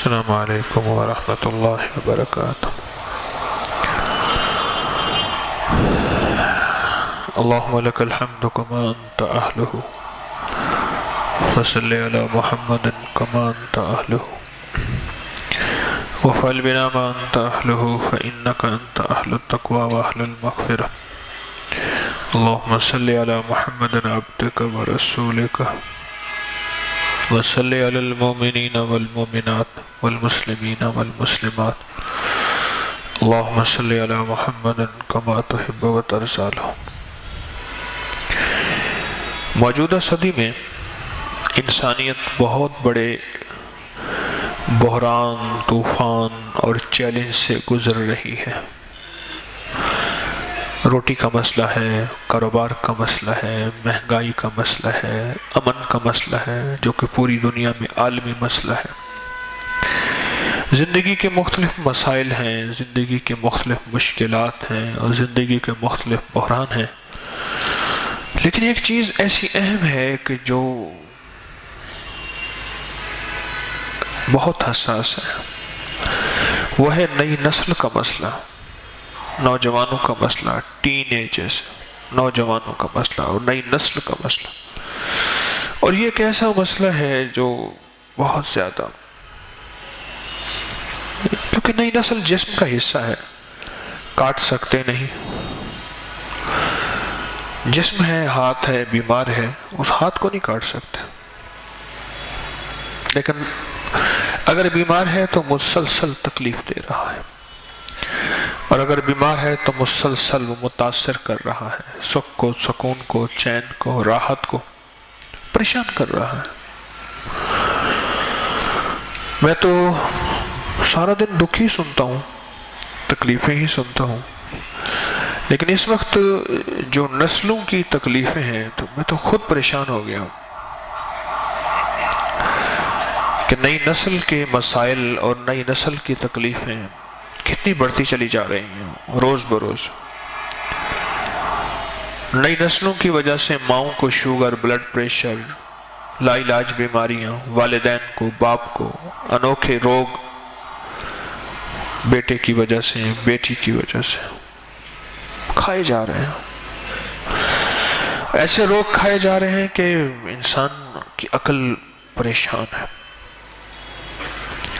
السلام علیکم ورحمۃ اللہ وبرکاتہ۔ اللہم لک الحمد کما انت اہلہ فصلی علی محمد کما انت اہلہ وفعل بنا ما انت اہلہ فانک انت اہل التقوی واہل المغفرہ۔ اللہم صلی علی محمد عبدک ورسولک وصلی علی المؤمنین والمؤمنات والمسلمین والمسلمات۔ اللہم صلی علی محمد کما تحب و ترضی۔ موجودہ صدی میں انسانیت بہت بڑے بحران، طوفان اور چیلنج سے گزر رہی ہے۔ روٹی کا مسئلہ ہے، کاروبار کا مسئلہ ہے، مہنگائی کا مسئلہ ہے، امن کا مسئلہ ہے جو کہ پوری دنیا میں عالمی مسئلہ ہے۔ زندگی کے مختلف مسائل ہیں، زندگی کے مختلف مشکلات ہیں اور زندگی کے مختلف بحران ہیں، لیکن ایک چیز ایسی اہم ہے کہ جو بہت حساس ہے، وہ ہے نئی نسل کا مسئلہ، نوجوانوں کا مسئلہ، ٹین ایجز، نوجوانوں کا مسئلہ اور نئی نسل کا مسئلہ۔ اور یہ ایک ایسا مسئلہ ہے جو بہت زیادہ، کیونکہ نئی نسل جسم کا حصہ ہے، کاٹ سکتے نہیں۔ جسم ہے، ہاتھ ہے، بیمار ہے، اس ہاتھ کو نہیں کاٹ سکتے، لیکن اگر بیمار ہے تو مسلسل تکلیف دے رہا ہے، اور اگر بیمار ہے تو مسلسل وہ متاثر کر رہا ہے، سکھ کو، سکون کو، چین کو، راحت کو پریشان کر رہا ہے۔ میں تو سارا دن دکھ ہی سنتا ہوں، تکلیفیں ہی سنتا ہوں، لیکن اس وقت جو نسلوں کی تکلیفیں ہیں تو میں تو خود پریشان ہو گیا ہوں کہ نئی نسل کے مسائل اور نئی نسل کی تکلیفیں کتنی بڑھتی چلی جا رہی ہیں روز بروز۔ نئی نسلوں کی وجہ سے ماؤں کو شوگر، بلڈ پریشر، لا علاج بیماریاں، والدین کو، باپ کو انوکھے روگ، بیٹے کی وجہ سے، بیٹی کی وجہ سے کھائے جا رہے ہیں۔ ایسے روگ کھائے جا رہے ہیں کہ انسان کی عقل پریشان ہے۔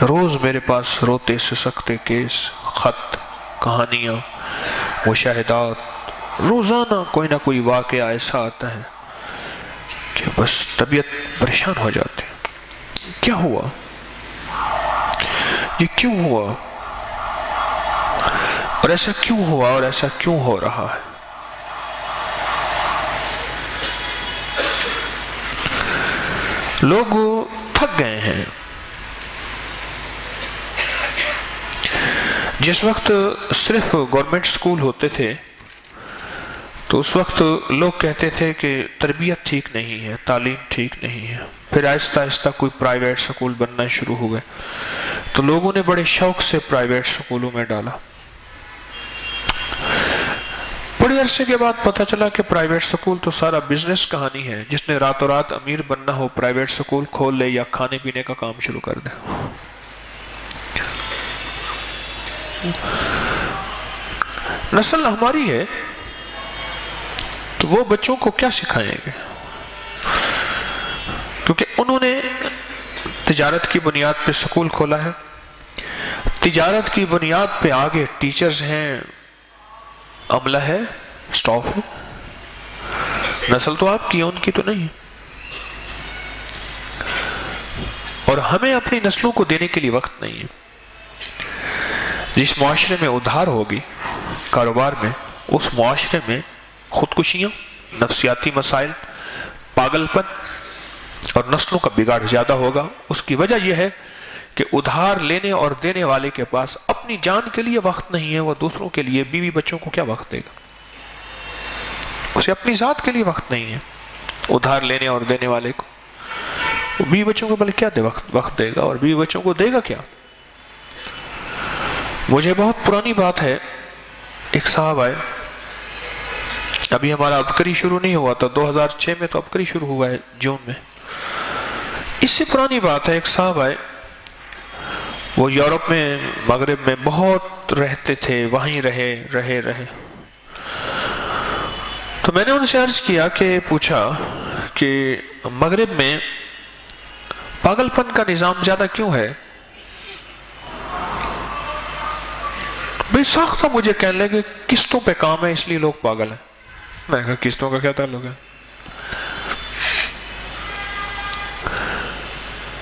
روز میرے پاس روتے سسکتے کیس، خط، کہانیاں، مشاہدات، روزانہ کوئی نہ کوئی واقعہ ایسا آتا ہے کہ بس طبیعت پریشان ہو جاتی ہے۔ کیا ہوا؟ یہ کیوں ہوا؟ اور ایسا کیوں ہوا اور ایسا کیوں ہو رہا ہے؟ لوگ تھک گئے ہیں۔ جس وقت صرف گورنمنٹ سکول ہوتے تھے تو اس وقت لوگ کہتے تھے کہ تربیت ٹھیک نہیں ہے، تعلیم ٹھیک نہیں ہے۔ پھر آہستہ آہستہ کوئی پرائیویٹ سکول بننا شروع ہو گئے تو لوگوں نے بڑے شوق سے پرائیویٹ سکولوں میں ڈالا۔ بڑے عرصے کے بعد پتہ چلا کہ پرائیویٹ سکول تو سارا بزنس کہانی ہے، جس نے راتوں رات امیر بننا ہو پرائیویٹ سکول کھول لے یا کھانے پینے کا کام شروع کر دے۔ نسل ہماری ہے تو وہ بچوں کو کیا سکھائیں گے؟ کیونکہ انہوں نے تجارت کی بنیاد پہ سکول کھولا ہے، تجارت کی بنیاد پہ آگے ٹیچرز ہیں، عملہ ہے، سٹاف ہے۔ نسل تو آپ کی ہے، ان کی تو نہیں ہے۔ اور ہمیں اپنی نسلوں کو دینے کے لیے وقت نہیں ہے۔ جس معاشرے میں ادھار ہوگی کاروبار میں، اس معاشرے میں خودکشیاں، نفسیاتی مسائل، پاگل پن اور نسلوں کا بگاڑ زیادہ ہوگا۔ اس کی وجہ یہ ہے کہ ادھار لینے اور دینے والے کے پاس اپنی جان کے لیے وقت نہیں ہے، وہ دوسروں کے لیے، بیوی بچوں کو کیا وقت دے گا؟ اسے اپنی ذات کے لیے وقت نہیں ہے۔ ادھار لینے اور دینے والے کو وہ بیوی بچوں کو بلکہ کیا وقت دے گا، اور بیوی بچوں کو دے گا کیا؟ مجھے بہت پرانی بات ہے، ایک صاحب آئے، ابھی ہمارا ابکری شروع نہیں ہوا تھا، 2006 میں تو ابکری شروع ہوا ہے جون میں۔ اس سے پرانی بات ہے، ایک صاحب آئے وہ یورپ میں مغرب میں بہت رہتے تھے، وہیں رہے۔ تو میں نے ان سے عرض کیا کہ پوچھا کہ مغرب میں پاگل پن کا نظام زیادہ کیوں ہے؟ بے ساختہ مجھے کہنے لگے قسطوں پہ کام ہے اس لیے لوگ پاگل ہیں۔ میں نے کہا قسطوں کا کیا تعلق ہے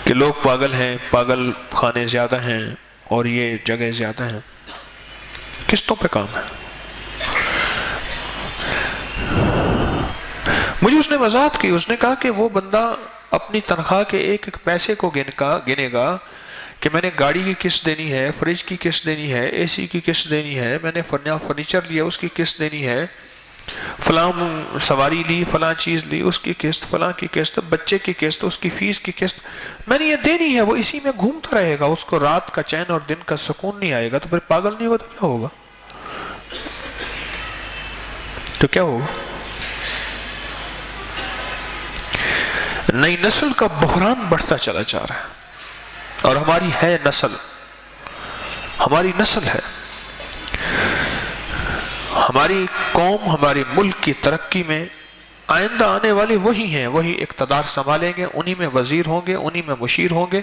کہ لوگ پاگل ہیں، پاگل خانے زیادہ ہیں اور یہ جگہ زیادہ ہیں، قسطوں پہ کام ہے۔ مجھے اس نے وضاحت کی، اس نے کہا کہ وہ بندہ اپنی تنخواہ کے ایک ایک پیسے کو گنے گا کہ میں نے گاڑی کی قسط دینی ہے، فریج کی قسط دینی ہے، اے سی کی قسط دینی ہے، میں نے فرنیچر لیا اس کی قسط دینی ہے، فلاں سواری لی، فلاں چیز لی اس کی قسط، فلاں کی قسط، بچے کی قسط، اس کی فیس کی قسط میں نے یہ دینی ہے۔ وہ اسی میں گھومتا رہے گا، اس کو رات کا چین اور دن کا سکون نہیں آئے گا، تو پھر پاگل نہیں ہوگا تو کیا ہوگا؟ نئی نسل کا بحران بڑھتا چلا جا رہا ہے، اور ہماری نسل ہے، ہماری قوم، ہمارے ملک کی ترقی میں آئندہ آنے والے وہی ہیں، وہی اقتدار سنبھالیں گے، انہی میں وزیر ہوں گے، انہی میں مشیر ہوں گے،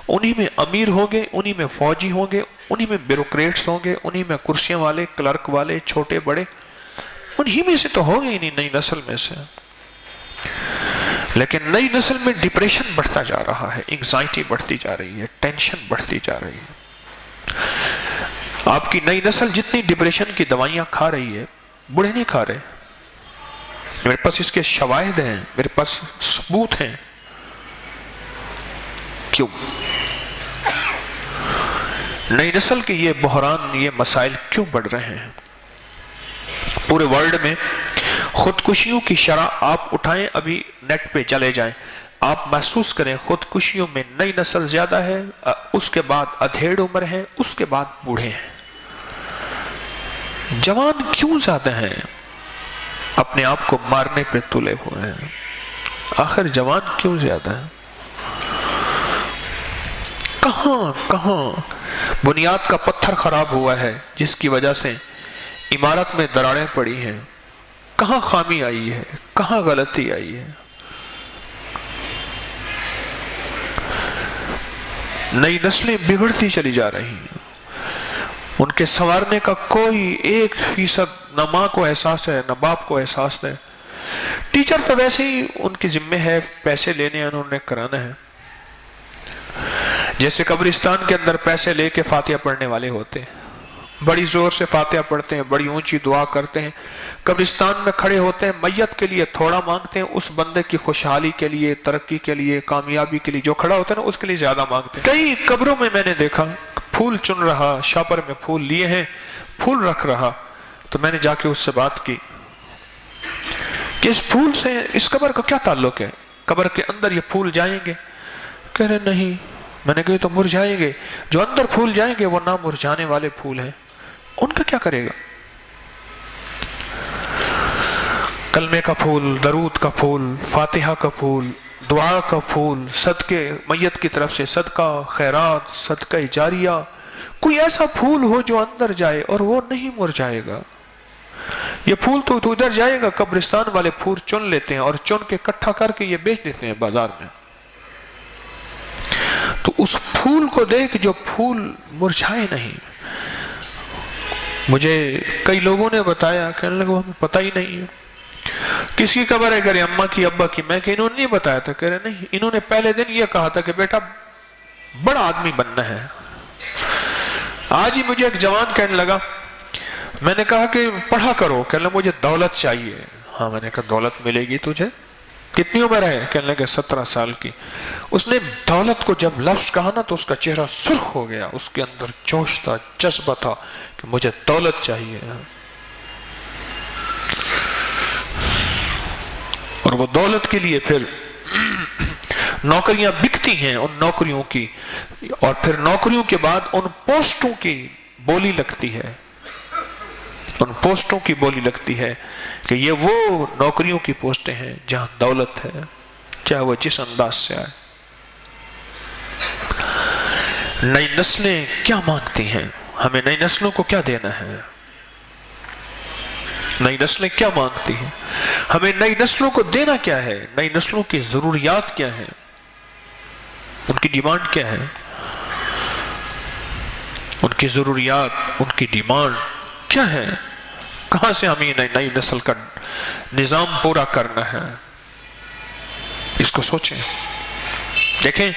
انہی میں امیر ہوں گے، انہی میں فوجی ہوں گے، انہی میں بیوروکریٹس ہوں گے، انہی میں کرسیاں والے، کلرک والے، چھوٹے بڑے، انہی میں سے تو ہوں گے، انہی نئی نسل میں سے۔ لیکن نئی نسل میں ڈپریشن بڑھتا جا رہا ہے، انگزائٹی بڑھتی جا رہی ہے، ٹینشن بڑھتی جا رہی ہے۔ آپ کی نئی نسل جتنی ڈپریشن کی دوائیاں کھا رہی ہے، بوڑھے نہیں کھا رہے، میرے پاس اس کے شواہد ہیں، میرے پاس ثبوت ہیں۔ کیوں؟ نئی نسل کے یہ بحران، یہ مسائل کیوں بڑھ رہے ہیں؟ پورے ورلڈ میں خودکشیوں کی شرح آپ اٹھائیں، ابھی نیٹ پہ چلے جائیں، آپ محسوس کریں خودکشیوں میں نئی نسل زیادہ ہے، اس کے بعد ادھیڑ عمر ہے، اس کے بعد بوڑھے ہیں۔ جوان کیوں زیادہ ہیں؟ اپنے آپ کو مارنے پہ تلے ہوئے ہیں، آخر جوان کیوں زیادہ ہیں؟ کہاں بنیاد کا پتھر خراب ہوا ہے جس کی وجہ سے عمارت میں دراڑیں پڑی ہیں؟ کہاں خامی آئی ہے؟ کہاں غلطی آئی ہے؟ نئی نسلیں بگڑتی چلی جا رہی ہیں، ان کے سنوارنے کا کوئی 1% نہ ماں کو احساس ہے، نہ باپ کو احساس ہے۔ ٹیچر تو ویسے ہی ان کی ذمہ ہے، پیسے لینے ہیں، انہوں نے کرانا ہے۔ جیسے قبرستان کے اندر پیسے لے کے فاتحہ پڑھنے والے ہوتے ہیں، بڑی زور سے فاتحہ پڑھتے ہیں، بڑی اونچی دعا کرتے ہیں، قبرستان میں کھڑے ہوتے ہیں، میت کے لیے تھوڑا مانگتے ہیں، اس بندے کی خوشحالی کے لیے، ترقی کے لیے، کامیابی کے لیے جو کھڑا ہوتا ہے نا، اس کے لیے زیادہ مانگتے ہیں۔ کئی قبروں میں نے دیکھا پھول چن رہا، شاپر میں پھول لیے ہیں، پھول رکھ رہا، تو میں نے جا کے اس سے بات کی کہ اس پھول سے اس قبر کا کیا تعلق ہے؟ قبر کے اندر یہ پھول جائیں گے؟ کہہ رہے نہیں۔ میں نے کہا یہ تو مرجھائیں گے، جو اندر پھول جائیں گے وہ نہ مرجھانے والے پھول ہیں، ان کا کیا کرے گا؟ کلمے کا پھول، درود کا پھول، فاتحہ کا پھول، دعا کا پھول، صدقے میت کی طرف سے صدقہ، خیرات، صدقہ جاریہ، کوئی ایسا پھول ہو جو اندر جائے اور وہ نہیں مرجھائے گا۔ یہ پھول تو ادھر جائے گا، قبرستان والے پھول چن لیتے ہیں اور چن کے اکٹھا کر کے یہ بیچ دیتے ہیں بازار میں۔ تو اس پھول کو دیکھ جو پھول مرجھائے نہیں۔ مجھے کئی لوگوں نے بتایا، کہنے لگے ہمیں پتہ ہی نہیں ہے کس کی قبر ہے، کرے اماں کی، ابا کی۔ میں کہ انہوں نے نہیں بتایا تھا، کہہ رہے نہیں، انہوں نے پہلے دن یہ کہا تھا کہ بیٹا بڑا آدمی بننا ہے۔ آج ہی مجھے ایک جوان کہنے لگا، میں نے کہا کہ پڑھا کرو، کہنے لگا مجھے دولت چاہیے۔ ہاں، میں نے کہا دولت ملے گی تجھے؟ کتنی عمر ہے؟ کہنے لگا 17 سال کی۔ اس نے دولت کو جب لفظ کہا نا تو اس کا چہرہ سرخ ہو گیا، اس کے اندر جوش تھا، جذبہ تھا کہ مجھے دولت چاہیے۔ اور وہ دولت کے لیے پھر نوکریاں بکتی ہیں، ان نوکریوں کی، اور پھر نوکریوں کے بعد ان پوسٹوں کی بولی لگتی ہے، ان پوسٹوں کی بولی لگتی ہے کہ یہ وہ نوکریوں کی پوسٹیں ہیں جہاں دولت ہے، چاہے وہ جس انداز سے آئے۔ نئی نسلیں کیا مانگتی ہیں، ہمیں نئی نسلوں کو کیا دینا ہے، نئی نسلیں کیا مانگتی ہیں، ہمیں نئی نسلوں کو دینا کیا ہے، نئی نسلوں کی ضروریات کیا ہیں، ان کی ڈیمانڈ کیا ہے، ان کی ضروریات، ان کی ڈیمانڈ کیا ہے، کہاں سے ہمیں نئی نسل کا نظام پورا کرنا ہے، اس کو سوچیں۔ دیکھیں،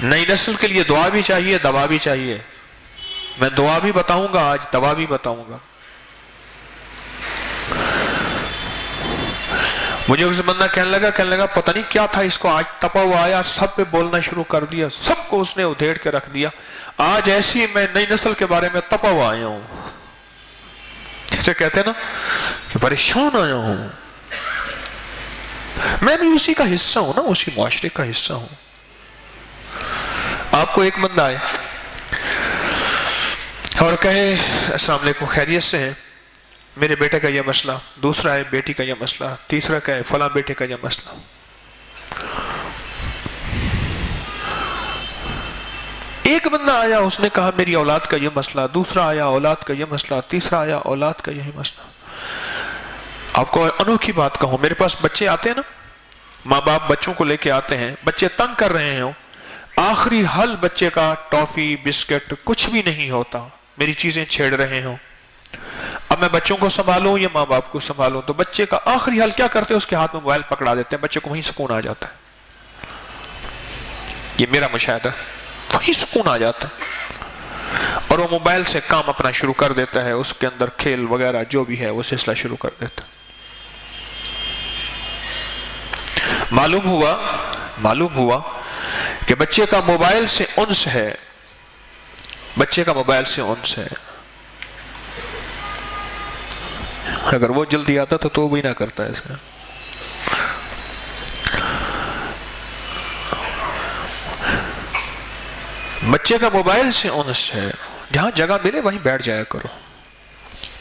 نئی نسل کے لیے دعا بھی چاہیے، دوا بھی چاہیے۔ میں دعا بھی بتاؤں گا آج، دوا بھی بتاؤں گا۔ مجھے اس بندہ کہنے لگا پتہ نہیں کیا تھا اس کو، آج تپا ہوا آیا، سب پہ بولنا شروع کر دیا، سب کو اس نے ادھیڑ کے رکھ دیا۔ آج ایسی میں نئی نسل کے بارے میں تپا ہوا آیا ہوں، جیسے کہتے ہیں نا کہ پریشان آیا ہوں۔ میں بھی اسی کا حصہ ہوں نا، اسی معاشرے کا حصہ ہوں۔ آپ کو ایک بندہ آئے اور کہے السلام علیکم، خیریت سے ہیں، میرے بیٹے کا یہ مسئلہ، دوسرا ہے بیٹی کا یہ مسئلہ، تیسرا کا ہے فلاں بیٹے کا یہ مسئلہ۔ ایک بندہ آیا، اس نے کہا میری اولاد کا یہ مسئلہ، دوسرا آیا اولاد کا یہ مسئلہ، تیسرا آیا اولاد کا یہی مسئلہ۔ آپ کو انوکھی بات کہوں، میرے پاس بچے آتے ہیں نا، ماں باپ بچوں کو لے کے آتے ہیں، بچے تنگ کر رہے ہوں، آخری حل بچے کا ٹافی بسکٹ کچھ بھی نہیں ہوتا، میری چیزیں چھیڑ رہے ہوں، اب میں بچوں کو سنبھالوں یا ماں باپ کو سنبھالوں، تو بچے کا آخری حل کیا کرتے ہیں، اس کے ہاتھ میں موبائل پکڑا دیتے ہیں، بچے کو وہیں سکون آ جاتا ہے۔ یہ میرا مشاہدہ، وہیں سکون آ جاتا ہے، اور وہ موبائل سے کام اپنا شروع کر دیتا ہے، اس کے اندر کھیل وغیرہ جو بھی ہے وہ سلسلہ شروع کر دیتا ہے۔ معلوم ہوا کہ بچے کا موبائل سے انس ہے، بچے کا موبائل سے انس ہے۔ اگر وہ جلدی آتا تو وہ بھی نہ کرتا ایسا۔ بچے کا موبائل سے انس ہے، جہاں جگہ ملے وہیں بیٹھ جایا کرو،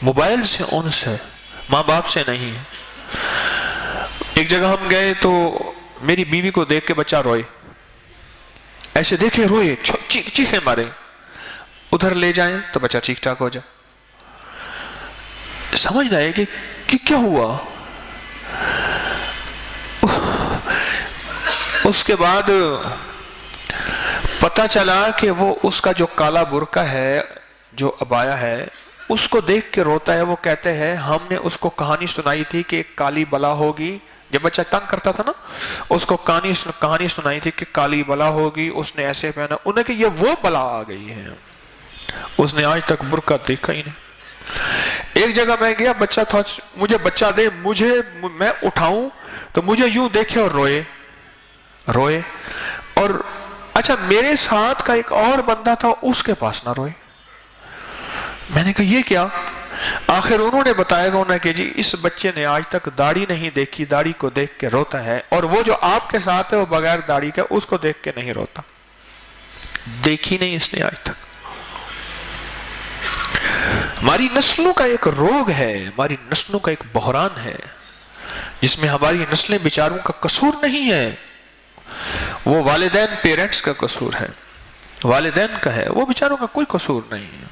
موبائل سے انس ہے، ماں باپ سے نہیں ہے۔ ایک جگہ ہم گئے تو میری بیوی کو دیکھ کے بچہ روئے، ایسے دیکھے روئے، چیخے مارے، ادھر لے جائیں تو بچہ ٹھیک ٹھاک ہو جائے۔ سمجھ نہ آئے کہ کیا ہوا۔ اس کے بعد پتہ چلا کہ وہ اس کا جو کالا برقع ہے، جو عبایا ہے، اس کو دیکھ کے روتا ہے۔ وہ کہتے ہیں ہم نے اس کو کہانی سنائی تھی کہ ایک کالی بلا ہوگی، جب بچہ تنگ کرتا تھا نا، اس کو کہانی سنائی تھی کہ کالی بلا ہوگی، اس نے ایسے پہنا، انہیں کہ یہ وہ بلا آ گئی ہے۔ اس نے آج تک برقع دیکھا ہی نہیں۔ ایک جگہ میں گیا، بچہ تھا، مجھے بچہ دے، میں اٹھاؤں تو مجھے یوں دیکھے اور روئے۔ اور اچھا، میرے ساتھ کا ایک اور بندہ تھا، اس کے پاس نہ روئے۔ میں نے کہا یہ کیا؟ آخر انہوں نے بتایا گا کہ جی اس بچے نے آج تک داڑھی نہیں دیکھی، داڑھی کو دیکھ کے روتا ہے، اور وہ جو آپ کے ساتھ ہے وہ بغیر داڑھی کا، اس کو دیکھ کے نہیں روتا، دیکھی نہیں اس نے آج تک۔ ہماری نسلوں کا ایک روگ ہے، ہماری نسلوں کا ایک بحران ہے، جس میں ہماری نسلیں بیچاروں کا قصور نہیں ہے، وہ والدین پیرنٹس کا قصور ہے، والدین کا ہے، وہ بیچاروں کا کوئی قصور نہیں ہے،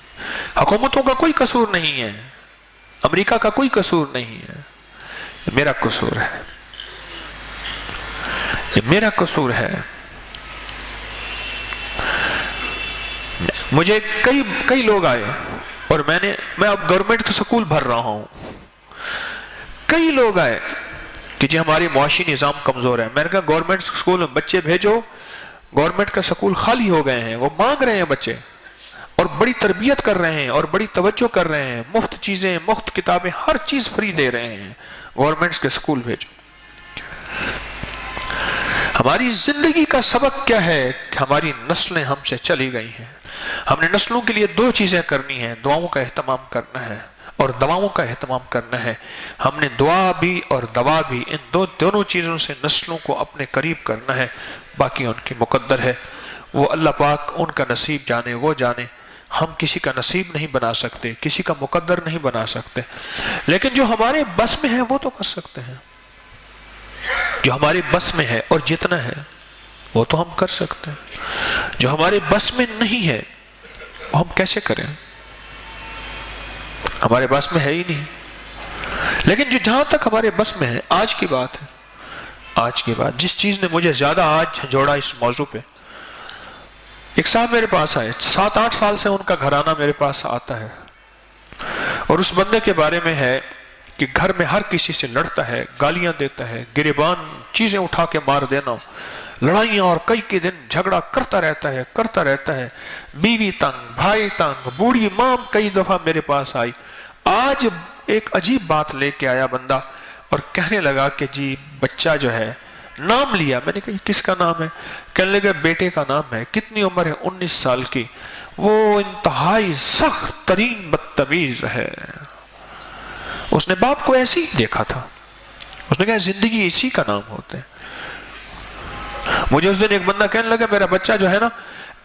حکومتوں کا کوئی قصور نہیں ہے، امریکہ کا کوئی قصور نہیں ہے، یہ میرا قصور ہے، یہ میرا قصور ہے۔ مجھے کئی لوگ آئے، اور میں اب گورنمنٹ کا سکول بھر رہا ہوں، کئی لوگ آئے کہ جی ہماری معاشی نظام کمزور ہے۔ میں نے کہا گورنمنٹ سکول میں بچے بھیجو، گورنمنٹ کا سکول خالی ہو گئے ہیں، وہ مانگ رہے ہیں بچے، اور بڑی تربیت کر رہے ہیں، اور بڑی توجہ کر رہے ہیں، مفت چیزیں، مفت کتابیں، ہر چیز فری دے رہے ہیں، گورنمنٹ کے سکول بھیجو۔ ہماری زندگی کا سبق کیا ہے کہ ہماری نسلیں ہم سے چلی گئی ہیں۔ ہم نے نسلوں کے لیے دو چیزیں کرنی ہیں، دعاؤں کا اہتمام کرنا ہے اور دواؤں کا اہتمام کرنا ہے۔ ہم نے دعا بھی اور دوا بھی، ان دونوں چیزوں سے نسلوں کو اپنے قریب کرنا ہے، باقی ان کی مقدر ہے، وہ اللہ پاک ان کا نصیب جانے، وہ جانے۔ ہم کسی کا نصیب نہیں بنا سکتے، کسی کا مقدر نہیں بنا سکتے، لیکن جو ہمارے بس میں ہے وہ تو کر سکتے ہیں، جو ہمارے بس میں ہے اور جتنا ہے وہ تو ہم کر سکتے ہیں، جو ہمارے بس میں نہیں ہے وہ ہم کیسے کریں؟ ہمارے بس میں ہے ہی نہیں۔ لیکن جو جہاں تک ہمارے بس میں ہے، آج کی بات ہے، آج کی بات، جس چیز نے مجھے زیادہ آج جھنجھوڑا اس موضوع پہ، ایک صاحب میرے پاس آئے، 7-8 سال سے ان کا گھرانہ میرے پاس آتا ہے، اور اس بندے کے بارے میں ہے کہ گھر میں ہر کسی سے لڑتا ہے، گالیاں دیتا ہے، گریبان چیزیں اٹھا کے مار دینا، لڑائیاں، اور کئی دن جھگڑا کرتا رہتا ہے، بیوی تنگ، بھائی تنگ، بوڑھی ماں کئی دفعہ میرے پاس آئی۔ آج ایک عجیب بات لے کے آیا بندہ، اور کہنے لگا کہ جی بچہ جو ہے، نام لیا، میں نے کہا کس کا نام ہے؟ کہنے لگا بیٹے کا نام ہے، کتنی عمر ہے؟ 19 سال کی، وہ انتہائی سخت ترین بدتمیز ہے۔ اس نے باپ کو ایسے ہی دیکھا تھا، اس نے کہا زندگی اسی کا نام ہوتے ہیں۔ مجھے اس دن ایک بندہ کہنے لگا میرا بچہ جو ہے نا،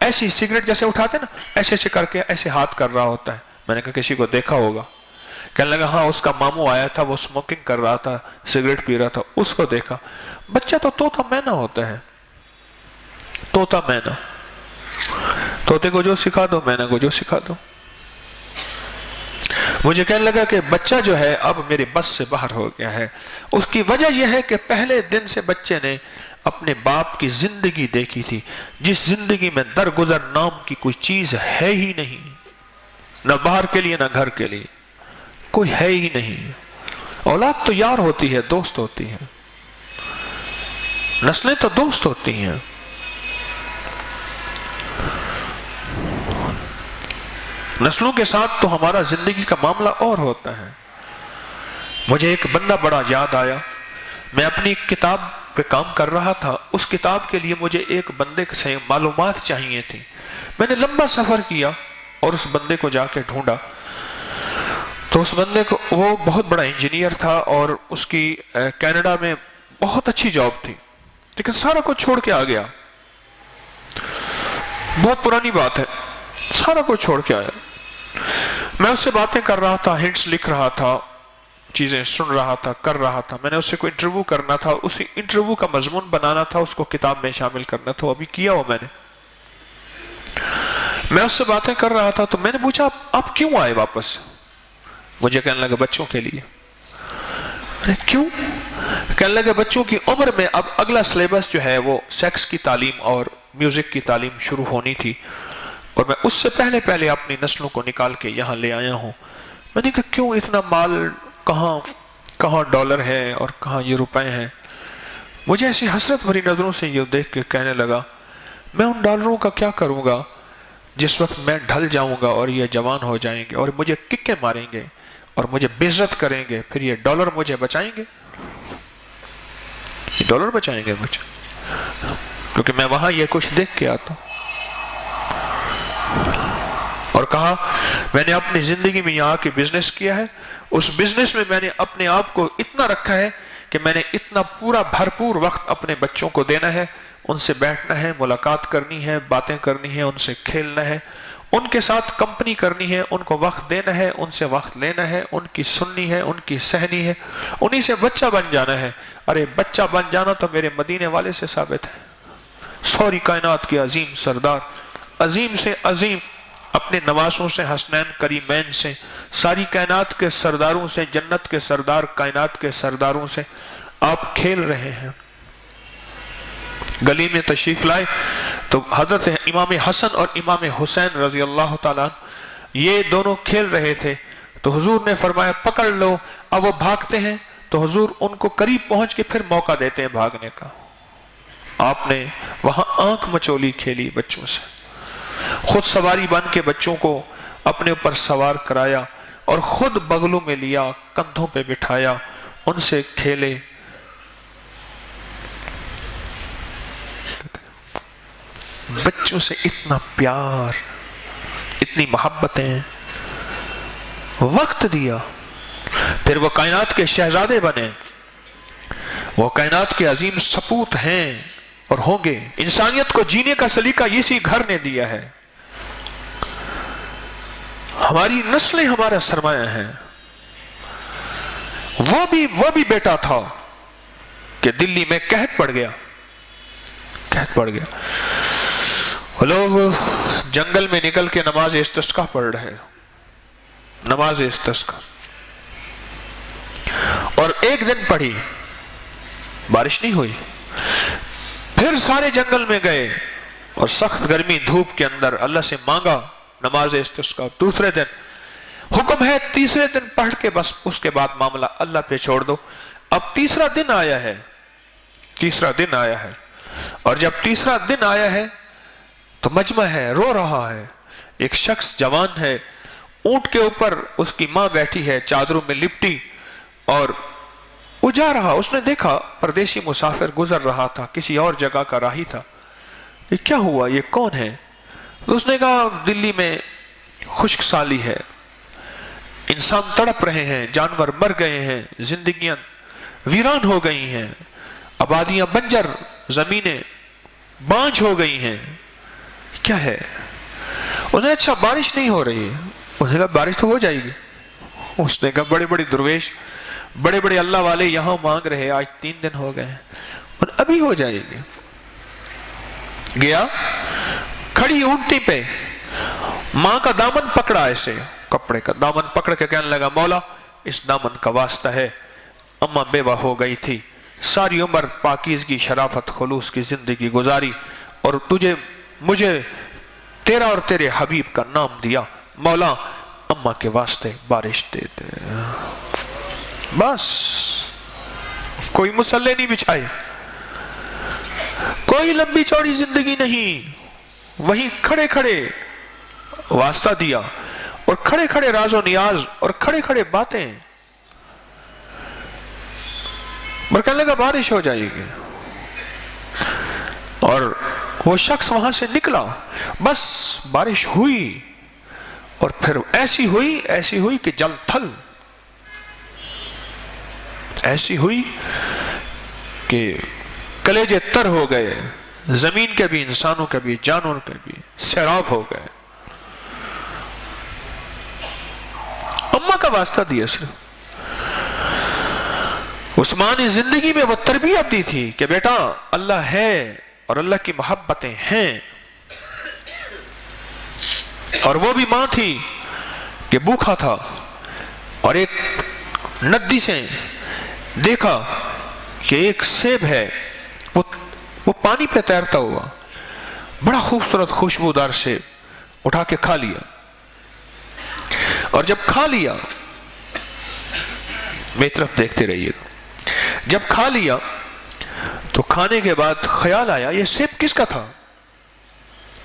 ایسی سگریٹ جیسے اٹھاتے نا، ایسے کر کے ایسے ہاتھ کر رہا ہوتا ہے۔ میں نے کہا کسی کو دیکھا ہوگا؟ کہنے لگا ہاں، اس کا ماموں آیا تھا، وہ سموکنگ کر رہا تھا، سگریٹ پی رہا تھا، اس کو دیکھا۔ بچہ تو طوطا مینا ہوتا ہے، طوطا مینا، طوطے کو جو سکھا دو، مینا کو جو سکھا دو۔ مجھے کہنے لگا کہ بچہ جو ہے اب میرے بس سے باہر ہو گیا ہے۔ اس کی وجہ یہ ہے کہ پہلے دن سے بچے نے اپنے باپ کی زندگی دیکھی تھی، جس زندگی میں درگزر نام کی کوئی چیز ہے ہی نہیں، نہ باہر کے لیے نہ گھر کے لیے، کوئی ہے ہی نہیں۔ اولاد تو یار ہوتی ہے، دوست ہوتی ہے، نسلیں تو دوست ہوتی ہیں۔ نسلوں کے ساتھ تو ہمارا زندگی کا معاملہ اور ہوتا ہے۔ مجھے ایک بندہ بڑا یاد آیا، میں اپنی کتاب پہ کام کر رہا تھا، اس کتاب کے لیے مجھے ایک بندے سے معلومات چاہیے تھی۔ میں نے لمبا سفر کیا اور اس بندے کو جا کے ڈھونڈا، تو اس بندے کو، وہ بہت بڑا انجینئر تھا اور اس کی کینیڈا میں بہت اچھی جاب تھی، لیکن سارا کچھ چھوڑ کے آ گیا۔ بہت پرانی بات ہے، سارا کچھ چھوڑ کے آیا۔ میں اس سے باتیں کر رہا تھا، ہنٹس لکھ رہا تھا، چیزیں سن رہا تھا، کر رہا تھا۔ میں نے اس سے کوئی انٹرویو کرنا تھا، اسی انٹرویو کا مضمون بنانا تھا، اس کو کتاب میں شامل کرنا تھا، وہ ابھی کیا ہو میں نے۔ میں اس سے باتیں کر رہا تھا تو میں نے پوچھا آپ کیوں آئے واپس؟ مجھے کہنے لگا بچوں کے لیے۔ کیوں؟ کہنے لگا بچوں کی عمر میں اب اگلا سلیبس جو ہے وہ سیکس کی تعلیم اور میوزک کی تعلیم شروع ہونی تھی، اور میں اس سے پہلے اپنی نسلوں کو نکال کے یہاں لے آیا ہوں۔ میں نے کہا کیوں اتنا مال، کہاں ڈالر ہے اور کہاں یہ روپے ہیں؟ مجھے ایسی حسرت بھری نظروں سے یہ دیکھ کے کہنے لگا میں ان ڈالروں کا کیا کروں گا جس وقت میں ڈھل جاؤں گا اور یہ جوان ہو جائیں گے اور مجھے ککے ماریں گے اور مجھے بے عزت کریں گے، پھر یہ ڈالر مجھے بچائیں گے؟ یہ ڈالر بچائیں گے مجھے؟ کیونکہ میں وہاں یہ کچھ دیکھ کے آتا ہوں۔ اور کہا میں نے اپنی زندگی میں یہاں کے بزنس کیا ہے، اس بزنس میں میں نے اپنے آپ کو اتنا رکھا ہے کہ میں نے اتنا پورا بھرپور وقت اپنے بچوں کو دینا ہے، ان سے بیٹھنا ہے، ملاقات کرنی ہے، باتیں کرنی ہے، ان سے کھیلنا ہے، ان کے ساتھ کمپنی کرنی ہے، ان کو وقت دینا ہے، ان سے وقت لینا ہے، ان کی سننی ہے، ان کی سہنی ہے، انہی سے بچہ بن جانا ہے۔ ارے بچہ بن جانا تو میرے مدینے والے سے ثابت ہے، سوری کائنات کے عظیم سردار، عظیم سے عظیم، اپنے نواسوں سے، حسنین کریمین سے، ساری کائنات کے سرداروں سے، جنت کے سردار، کائنات کے سرداروں سے آپ کھیل رہے ہیں۔ گلی میں تشریف لائے تو حضرت امام حسن اور امام حسین رضی اللہ تعالیٰ یہ دونوں کھیل رہے تھے، تو حضور نے فرمایا پکڑ لو۔ اب وہ بھاگتے ہیں تو حضور ان کو قریب پہنچ کے پھر موقع دیتے ہیں بھاگنے کا۔ آپ نے وہاں آنکھ مچولی کھیلی بچوں سے، خود سواری بن کے بچوں کو اپنے اوپر سوار کرایا اور خود بغلوں میں لیا، کندھوں پہ بٹھایا، ان سے کھیلے۔ بچوں سے اتنا پیار، اتنی محبتیں، وقت دیا، پھر وہ کائنات کے شہزادے بنے، وہ کائنات کے عظیم سپوت ہیں اور ہوں گے۔ انسانیت کو جینے کا سلیقہ اسی گھر نے دیا ہے۔ ہماری نسلیں ہمارا سرمایہ ہیں۔ وہ بھی بیٹا تھا کہ دلی میں قحط پڑ گیا، شہد پڑ گیا. لوگ جنگل میں نکل کے نماز استسقا پڑھ رہے, نماز استسقا, اور ایک دن پڑھی, بارش نہیں ہوئی. پھر سارے جنگل میں گئے اور سخت گرمی دھوپ کے اندر اللہ سے مانگا نماز استسقا. دوسرے دن حکم ہے تیسرے دن پڑھ کے بس اس کے بعد معاملہ اللہ پہ چھوڑ دو. اب تیسرا دن آیا ہے, تیسرا دن آیا ہے, اور جب تیسرا دن آیا ہے تو مجمع ہے, رو رہا ہے. ایک شخص جوان ہے, اونٹ کے اوپر اس کی ماں بیٹھی ہے چادروں میں لپٹی, اور وہ جا رہا. اس نے دیکھا پردیسی مسافر گزر رہا تھا, کسی اور جگہ کا راہی تھا. یہ کیا ہوا, یہ کون ہے؟ تو اس نے کہا دلی میں خشک سالی ہے, انسان تڑپ رہے ہیں, جانور مر گئے ہیں, زندگیاں ویران ہو گئی ہیں, آبادیاں بنجر, زمینیں بانجھ ہو گئی ہیں, کیا ہے؟ اس نے اچھا بارش نہیں ہو رہی ہے. اس نے کہا بارش تو ہو جائے گی. اس نے کہا بڑے بڑے درویش, بڑے بڑے اللہ والے یہاں مانگ رہے, آج 3 دن ہو گئے ہیں, اور ابھی ہو جائے گی. گیا, کھڑی اونٹی پہ ماں کا دامن پکڑا, ایسے کپڑے کا دامن پکڑ کے کہنے لگا مولا اس دامن کا واسطہ ہے, اماں بیوہ ہو گئی تھی, ساری عمر پاکیزگی شرافت خلوص کی زندگی گزاری, اور تجھے مجھے تیرا اور تیرے حبیب کا نام دیا, مولا اماں کے واسطے بارش دے دے. بس کوئی مسلح نہیں بچھائے, کوئی لمبی چوڑی زندگی نہیں, وہیں کھڑے کھڑے واسطہ دیا, اور کھڑے کھڑے راز و نیاز, اور کھڑے کھڑے باتیں. کہنے لگا بارش ہو جائے گی, اور وہ شخص وہاں سے نکلا. بس بارش ہوئی, اور پھر ایسی ہوئی کہ جل تھل, ایسی ہوئی کہ کلیجے تر ہو گئے, زمین کے بھی, انسانوں کے بھی, جانوروں کے بھی سیراب ہو گئے. اماں کا واسطہ دیا صرف. عثمانی زندگی میں وہ تربیت دی تھی کہ بیٹا اللہ ہے اور اللہ کی محبتیں ہیں, اور وہ بھی ماں تھی کہ بھوکا تھا, اور ایک ندی سے دیکھا کہ ایک سیب ہے, وہ پانی پہ تیرتا ہوا, بڑا خوبصورت خوشبودار سیب, اٹھا کے کھا لیا. اور جب کھا لیا, میری طرف دیکھتے رہیے گا, جب کھا لیا تو کھانے کے بعد خیال آیا یہ سیب کس کا تھا.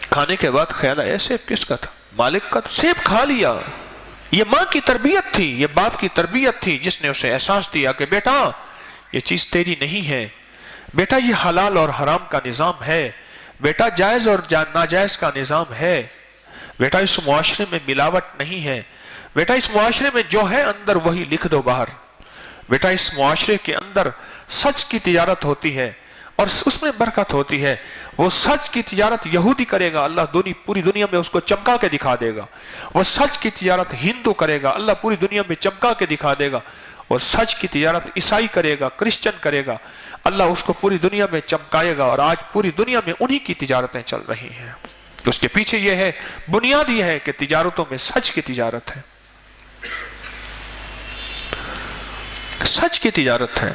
کھانے کے بعد خیال آیا سیب کس کا تھا, مالک کا. سیب کھا لیا. یہ ماں کی تربیت تھی, یہ باپ کی تربیت تھی, جس نے اسے احساس دیا کہ بیٹا یہ چیز تیری نہیں ہے, بیٹا یہ حلال اور حرام کا نظام ہے, بیٹا جائز اور ناجائز کا نظام ہے, بیٹا اس معاشرے میں ملاوٹ نہیں ہے, بیٹا اس معاشرے میں جو ہے اندر وہی لکھ دو باہر, بیٹا اس معاشرے کے اندر سچ کی تجارت ہوتی ہے اور اس میں برکت ہوتی ہے. وہ سچ کی تجارت یہودی کرے گا, اللہ پوری دنیا میں اس کو چمکا کے دکھا دے گا. وہ سچ کی تجارت ہندو کرے گا, اللہ پوری دنیا میں چمکا کے دکھا دے گا. اور سچ کی تجارت عیسائی کرے گا, کرسچن کرے گا, اللہ اس کو پوری دنیا میں چمکائے گا. اور آج پوری دنیا میں انہی کی تجارتیں چل رہی ہیں. اس کے پیچھے یہ ہے, بنیاد یہ ہے کہ تجارتوں میں سچ کی تجارت ہے, سچ کی تجارت ہے.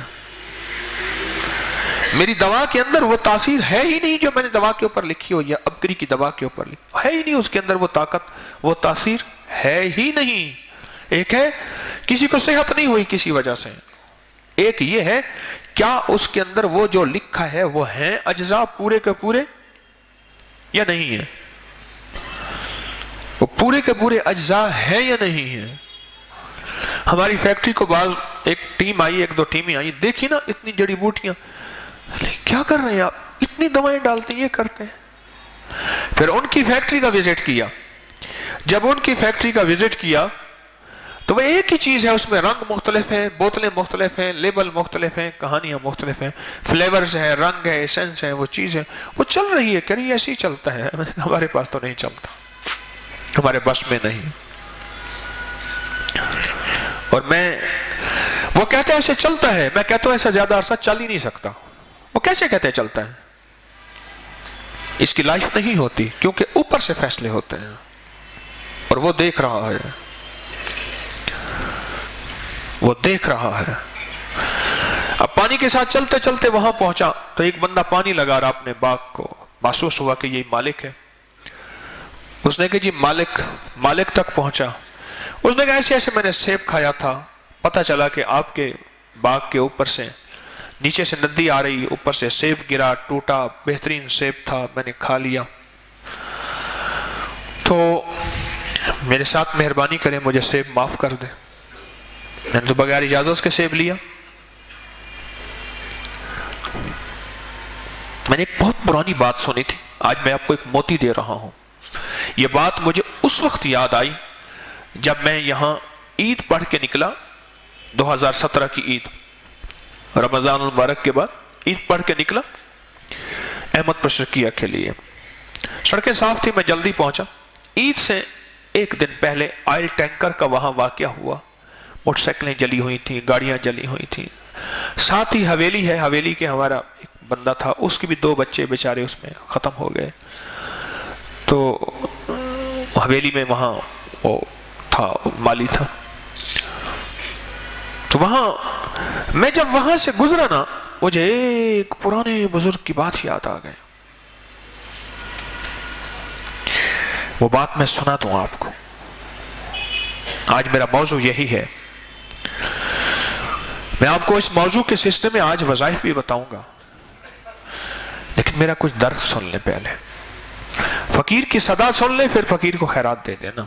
میری دوا کے اندر وہ تاثیر ہے ہی نہیں جو میں نے دوا کے اوپر لکھی ہو, یا ابکری کی دوا کے اوپر لکھی ہے ہی نہیں, اس کے اندر وہ طاقت, وہ تاثیر ہے ہی نہیں. ایک ہے کسی کو صحت نہیں ہوئی کسی وجہ سے, ایک یہ ہے کیا اس کے اندر وہ جو لکھا ہے وہ ہیں اجزاء پورے کے پورے یا نہیں ہے, وہ پورے کے پورے اجزاء ہے یا نہیں ہے. ہماری فیکٹری کو بعض ایک ٹیم آئی, 1-2 ٹیمیں آئی, دیکھی نا اتنی جڑی بوٹیاں, کیا کر رہے ہیں آپ, اتنی دوائیں ڈالتے ہیں, یہ کرتے ہیں. پھر ان کی فیکٹری کا وزٹ کیا. جب ان کی فیکٹری کا وزٹ کیا تو وہ ایک ہی چیز ہے, اس میں رنگ مختلف ہیں, بوتلیں مختلف ہیں, لیبل مختلف ہیں, کہانیاں مختلف ہیں, فلیورز ہیں, رنگ ہے, ایسنس ہے, وہ چیز ہے, وہ چل رہی ہے. کہیں ایسے ہی چلتا ہے, ہمارے پاس تو نہیں چلتا, ہمارے بس میں نہیں. اور وہ کہتے ہیں ایسے چلتا ہے, میں کہتا ہوں ایسا زیادہ عرصہ چل ہی نہیں سکتا. وہ کیسے کہتے ہیں چلتا ہے, اس کی لائف نہیں ہوتی، کیونکہ اوپر سے فیصلے ہوتے ہیں اور وہ دیکھ رہا ہے، وہ دیکھ رہا ہے۔ اب پانی کے ساتھ چلتے چلتے وہاں پہنچا تو ایک بندہ پانی لگا رہا اپنے باغ کو، محسوس ہوا کہ یہ مالک ہے۔ اس نے کہا جی مالک تک پہنچا، اس نے کہا ایسے ایسے میں نے سیب کھایا تھا، پتہ چلا کہ آپ کے باغ کے اوپر سے نیچے سے ندی آ رہی، اوپر سے سیب گرا، ٹوٹا، بہترین سیب تھا، میں نے کھا لیا، تو میرے ساتھ مہربانی کریں، مجھے سیب معاف کر دیں، میں نے تو بغیر اجازت کے سیب لیا۔ میں نے ایک بہت پرانی بات سنی تھی، آج میں آپ کو ایک موتی دے رہا ہوں۔ یہ بات مجھے اس وقت یاد آئی جب میں یہاں عید پڑھ کے نکلا، 2017 کی عید، رمضان المبارک کے بعد عید پڑھ کے نکلا احمد پشرکیہ کے لیے۔ سڑکیں صاف تھی، میں جلدی پہنچا۔ عید سے ایک دن پہلے آئل ٹینکر کا وہاں واقعہ ہوا، موٹر سائیکلیں جلی ہوئی تھیں، گاڑیاں جلی ہوئی تھیں، ساتھ ہی حویلی ہے، حویلی کے ہمارا ایک بندہ تھا، اس کی بھی 2 بچے بیچارے اس میں ختم ہو گئے۔ تو حویلی میں وہاں وہ تھا، مالی تھا، تو وہاں میں جب وہاں سے گزرا نا، مجھے ایک پرانے بزرگ کی بات یاد آ گئی۔ وہ بات میں سنا دوں آپ کو، آج میرا موضوع یہی ہے۔ میں آپ کو اس موضوع کے سلسلے میں آج وظائف بھی بتاؤں گا، لیکن میرا کچھ درد سن لیں پہلے، فقیر کی صدا سن لیں، پھر فقیر کو خیرات دے دینا،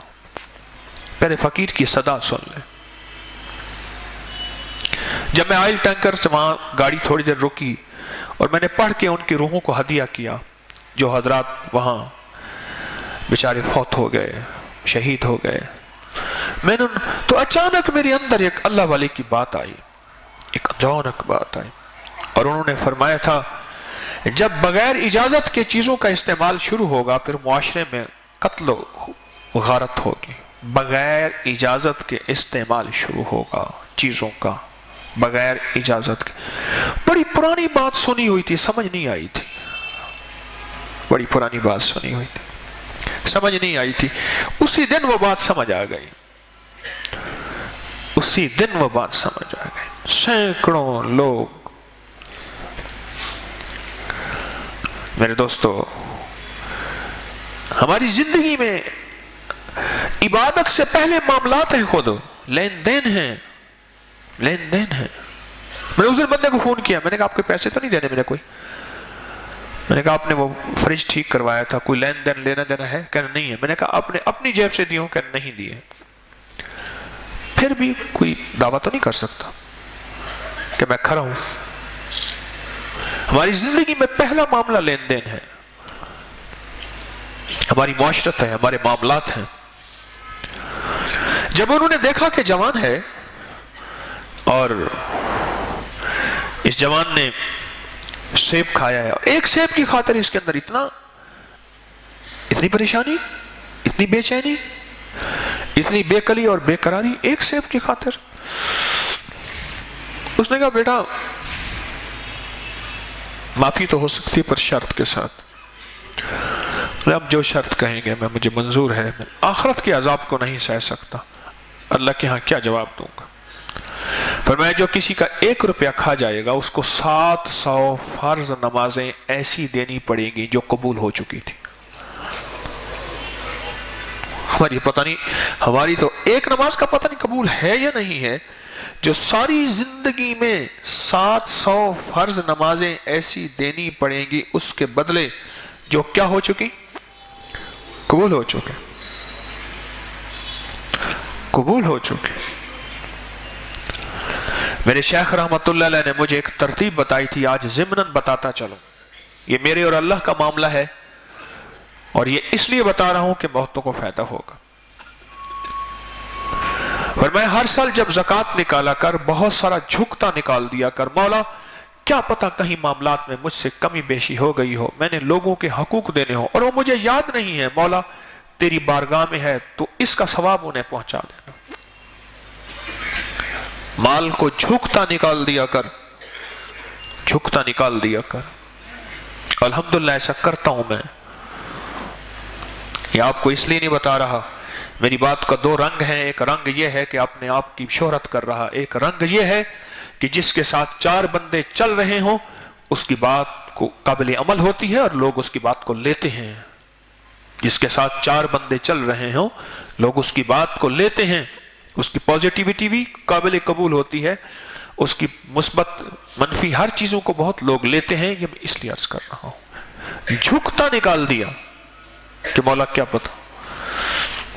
پہلے فقیر کی صدا سن لیں۔ جب میں آئل ٹینکر سے وہاں گاڑی تھوڑی دیر رکی اور میں نے پڑھ کے ان کی روحوں کو ہدیہ کیا، جو حضرات وہاں بیچارے فوت ہو گئے، شہید ہو گئے، میں نے تو اچانک میرے اندر ایک اللہ والے کی بات آئی، ایک اچانک بات آئی، اور انہوں نے فرمایا تھا جب بغیر اجازت کے چیزوں کا استعمال شروع ہوگا پھر معاشرے میں قتل و غارت ہوگی۔ بغیر اجازت کے استعمال شروع ہوگا چیزوں کا، بغیر اجازت کے۔ بڑی پرانی بات سنی ہوئی تھی، سمجھ نہیں آئی تھی، بڑی پرانی بات سنی ہوئی تھی، سمجھ نہیں آئی تھی۔ اسی دن وہ بات سمجھ آ گئی، اسی دن وہ بات سمجھ آ گئی۔ سینکڑوں لوگ، میرے دوستو، ہماری زندگی میں عبادت سے پہلے معاملات ہیں، خود لین دین ہیں، لین دین ہے۔ میں نے اس دن بندے کو فون کیا، میں نے کہا آپ کے پیسے تو نہیں دینے میرے کوئی؟ میں نے کہا آپ نے وہ فریج ٹھیک کروایا تھا، کوئی لین دین لینا دینا ہے؟ کہنا نہیں ہے۔ میں نے کہا آپ نے اپنی جیب سے دیوں؟ کہنا نہیں دیے۔ پھر بھی کوئی دعویٰ تو نہیں کر سکتا کہ میں کھڑا ہوں۔ ہماری زندگی میں پہلا معاملہ لین دین ہے، ہماری معاشرت ہے، ہمارے معاملات ہیں۔ جب انہوں نے دیکھا کہ جوان ہے اور اس جوان نے سیب کھایا ہے، اور ایک سیب کی خاطر اس کے اندر اتنی پریشانی، اتنی بے چینی، اتنی بے کلی اور بے قراری، ایک سیب کی خاطر، اس نے کہا بیٹا معافی تو ہو سکتی پر شرط کے ساتھ۔ اب جو شرط کہیں گے میں مجھے منظور ہے، میں آخرت کے عذاب کو نہیں سہ سکتا، اللہ کے ہاں کیا جواب دوں گا؟ فرمایا جو کسی کا 1 روپیہ کھا جائے گا اس کو 700 فرض نمازیں ایسی دینی پڑیں گی جو قبول ہو چکی تھی۔ ہماری پتہ نہیں، ہماری تو ایک نماز کا پتہ نہیں قبول ہے یا نہیں ہے، جو ساری زندگی میں 700 فرض نمازیں ایسی دینی پڑیں گی اس کے بدلے جو کیا ہو چکی؟ قبول ہو چکے، قبول ہو چکے۔ میرے شیخ رحمت اللہ علیہ نے مجھے ایک ترتیب بتائی تھی، آج ضمناً بتاتا چلوں، یہ میرے اور اللہ کا معاملہ ہے، اور یہ اس لیے بتا رہا ہوں کہ بہتوں کو فائدہ ہوگا۔ فرمایا ہر سال جب زکوٰۃ نکالا کر بہت سارا جھکتا نکال دیا کر، مولا کیا پتہ کہیں معاملات میں مجھ سے کمی بیشی ہو گئی ہو، میں نے لوگوں کے حقوق دینے ہو اور وہ مجھے یاد نہیں ہے، مولا تیری بارگاہ میں ہے تو اس کا ثواب انہیں پہنچا دینا۔ مال کو جھکتا نکال دیا کر، جھکتا نکال دیا کر۔ الحمدللہ ایسا کرتا ہوں میں، یہ آپ کو اس لیے نہیں بتا رہا، میری بات کا دو رنگ ہیں، ایک رنگ یہ ہے کہ اپنے آپ کی شہرت کر رہا، ایک رنگ یہ ہے کہ جس کے ساتھ چار بندے چل رہے ہوں اس کی بات کو قابل عمل ہوتی ہے اور لوگ اس کی بات کو لیتے ہیں. جس کے ساتھ چار بندے چل رہے ہوں لوگ اس کی بات کو لیتے ہیں، اس کی پوزیٹیوٹی بھی قابل قبول ہوتی ہے، اس کی مثبت منفی ہر چیزوں کو بہت لوگ لیتے ہیں. یہ میں اس لیے عرض کر رہا ہوں، جھکتا نکال دیا کہ مولا کیا پتا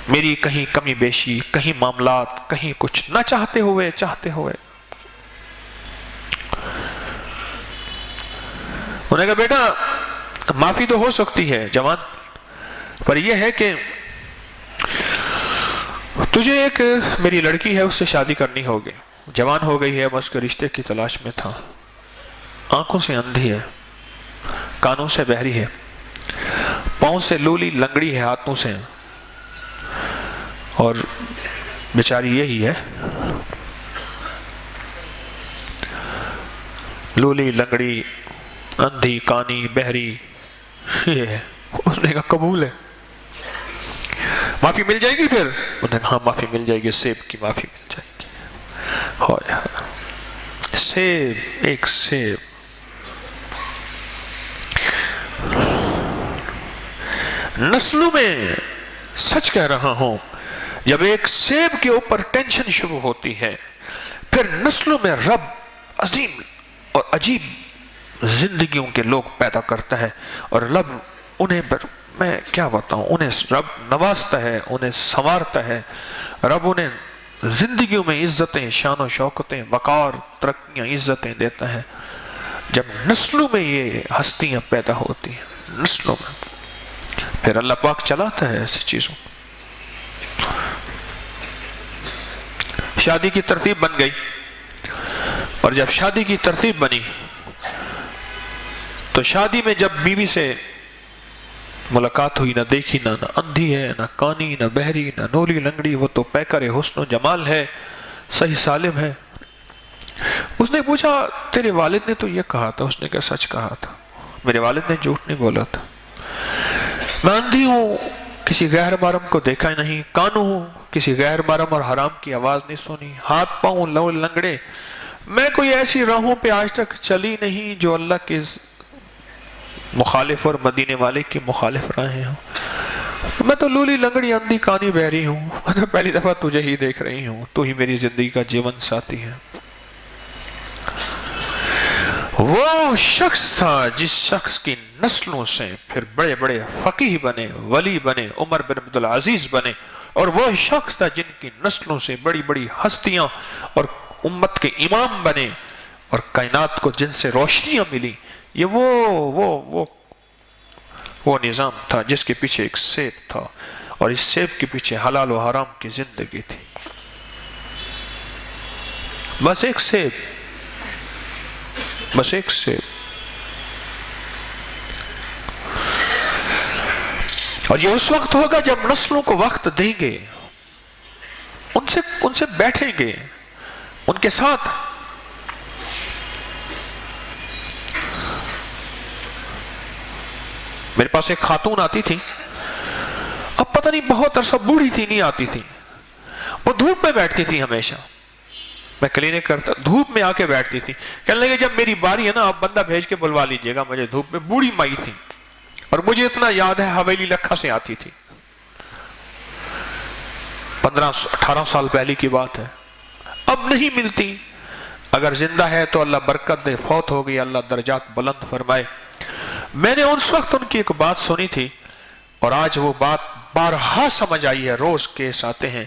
میری کہیں کمی بیشی، کہیں معاملات، کہیں کچھ نہ چاہتے ہوئے انہوں نے کہا بیٹا معافی تو ہو سکتی ہے جوان، پر یہ ہے کہ تجھے ایک میری لڑکی ہے اس سے شادی کرنی ہوگی، جوان ہو گئی ہے، میں اس کے رشتے کی تلاش میں تھا، آنکھوں سے اندھی ہے، کانوں سے بہری ہے، پاؤں سے لولی لنگڑی ہے، ہاتھوں سے، اور بیچاری یہی ہے، لولی لنگڑی اندھی کانی بہری، یہ ہے. اس نے کہا قبول ہے، معافی مل جائے گی؟ پھر انہوں نے کہا ہاں معافی مل جائے گی، سیب کی معافی مل جائے گی. سیب، ایک سیب. نسلوں میں سچ کہہ رہا ہوں، جب ایک سیب کے اوپر ٹینشن شروع ہوتی ہے پھر نسلوں میں رب عظیم اور عجیب زندگیوں کے لوگ پیدا کرتا ہے، اور رب انہیں میں کیا بتاؤں، انہیں رب نوازتا ہے، انہیں سنوارتا ہے، رب انہیں زندگیوں میں عزتیں، شان و شوکتیں، وقار، ترقیاں، عزتیں دیتا ہے. جب نسلوں میں یہ ہستیاں پیدا ہوتی ہیں، نسلوں میں، پھر اللہ پاک چلاتا ہے ایسی چیزوں. شادی کی ترتیب بن گئی، اور جب شادی کی ترتیب بنی تو شادی میں جب بیوی سے ملاقات ہوئی، نہ دیکھی، نہ اندھی ہے، نہ کانی، نہ بہری، نہ نولی لنگڑی، وہ تو پیکر حسن و جمال ہے، صحیح سالم ہے. اس نے پوچھا تیرے والد نے تو یہ کہا تھا. اس نے کہا سچ کہا تھا، میرے والد نے جھوٹ نہیں بولا تھا. میں اندھی ہوں، کسی غیر محرم کو دیکھا ہی نہیں، کانوں ہوں، کسی غیر محرم اور حرام کی آواز نہیں سنی، ہاتھ پاؤں لنگڑے، میں کوئی ایسی راہوں پہ آج تک چلی نہیں جو اللہ کے مخالف اور مدینے والے کی مخالف راہیں ہوں. میں تو لولی لنگڑی اندھی کانی بہری ہوں، میں تو پہلی دفعہ تجھے ہی دیکھ رہی ہوں، تو ہی میری زندگی کا جیون ساتھی ہے. وہ شخص تھا جس شخص کی نسلوں سے پھر بڑے بڑے فقیہ بنے، ولی بنے، عمر بن عبدالعزیز بنے، اور وہ شخص تھا جن کی نسلوں سے بڑی بڑی ہستیاں اور امت کے امام بنے، اور کائنات کو جن سے روشنیاں ملی. یہ وہ نظام تھا جس کے پیچھے ایک سیب تھا، اور اس سیب کے پیچھے حلال و حرام کی زندگی تھی. بس ایک سیب، بس ایک سیب. اور یہ اس وقت ہوگا جب نسلوں کو وقت دیں گے، ان سے بیٹھیں گے، ان کے ساتھ میرے پاس ایک خاتون آتی تھی، اب پتہ نہیں بہت عرصہ بوڑھی تھی، نہیں آتی تھی، وہ دھوپ میں بیٹھتی تھی ہمیشہ. میں کلینک کرتا، دھوپ میں آ کے بیٹھتی تھی. کہنے لگے جب میری باری ہے نا آپ بندہ بھیج کے بلوا لیجئے گا مجھے دھوپ میں. بوڑھی مائی تھی، اور مجھے اتنا یاد ہے حویلی لکھا سے آتی تھی، 15-18 سال پہلے کی بات ہے. اب نہیں ملتی، اگر زندہ ہے تو اللہ برکت دے، فوت ہو گئی اللہ درجات بلند فرمائے. میں نے اس وقت ان کی ایک بات سنی تھی، اور آج وہ بات بارہا سمجھ آئی ہے. روز کیس آتے ہیں،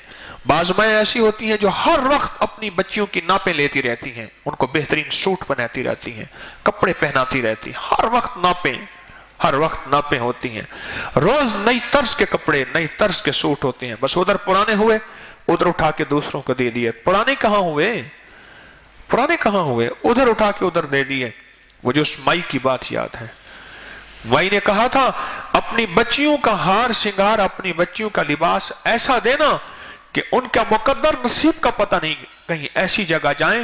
بعض مائیں ایسی ہوتی ہیں جو ہر وقت اپنی بچیوں کی ناپیں لیتی رہتی ہیں، ان کو بہترین سوٹ بناتی رہتی ہیں، کپڑے پہناتی رہتی ہیں، ہر وقت ناپیں ہوتی ہیں، روز نئی طرز کے کپڑے، نئی طرز کے سوٹ ہوتے ہیں. بس ادھر پرانے ہوئے ادھر اٹھا کے دوسروں کو دے دیے، پرانے کہاں ہوئے ادھر اٹھا کے ادھر دے دیے. مجھے اس مائی کی بات یاد ہے. مائی نے کہا تھا اپنی بچیوں کا ہار سنگار، اپنی بچیوں کا لباس ایسا دینا کہ ان کا مقدر نصیب کا پتہ نہیں، کہیں ایسی جگہ جائیں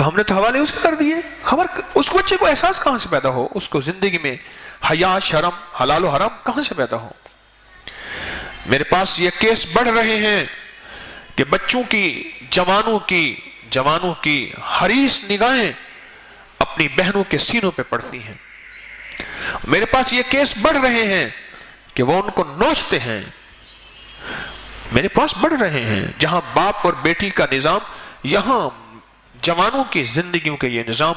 تو ہم نے تو حوالے اسے کر دیے. خبر اس بچے کو احساس کہاں سے پیدا ہو, اس کو زندگی میں حیا, شرم, حلال و حرام کہاں سے پیدا ہو. میرے پاس یہ کیس بڑھ رہے ہیں کہ بچوں کی, جوانوں کی حریص نگاہیں اپنی بہنوں کے سینوں پہ پڑتی ہیں. میرے پاس یہ کیس بڑھ رہے ہیں کہ وہ ان کو نوچتے ہیں. میرے پاس بڑھ رہے ہیں جہاں باپ اور بیٹی کا نظام, یہاں جوانوں کی زندگیوں کے یہ نظام,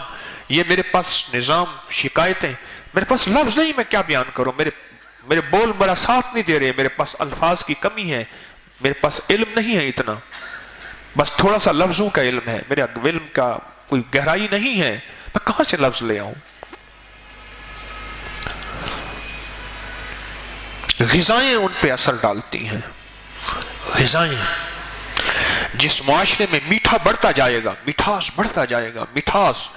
یہ میرے پاس نظام, شکایتیں. میرے پاس لفظ نہیں, میں کیا بیان کروں. میرے بول میرا ساتھ نہیں دے رہے, میرے پاس الفاظ کی کمی ہے, میرے پاس علم نہیں ہے اتنا, بس تھوڑا سا لفظوں کا علم ہے, میرے علم کا کوئی گہرائی نہیں ہے. میں کہاں سے لفظ لے آؤں. غذائیں ان پہ اثر ڈالتی ہیں. غذائیں جس معاشرے میں میٹھا بڑھتا جائے گا, مٹھاس بڑھتا جائے گا, مٹھاس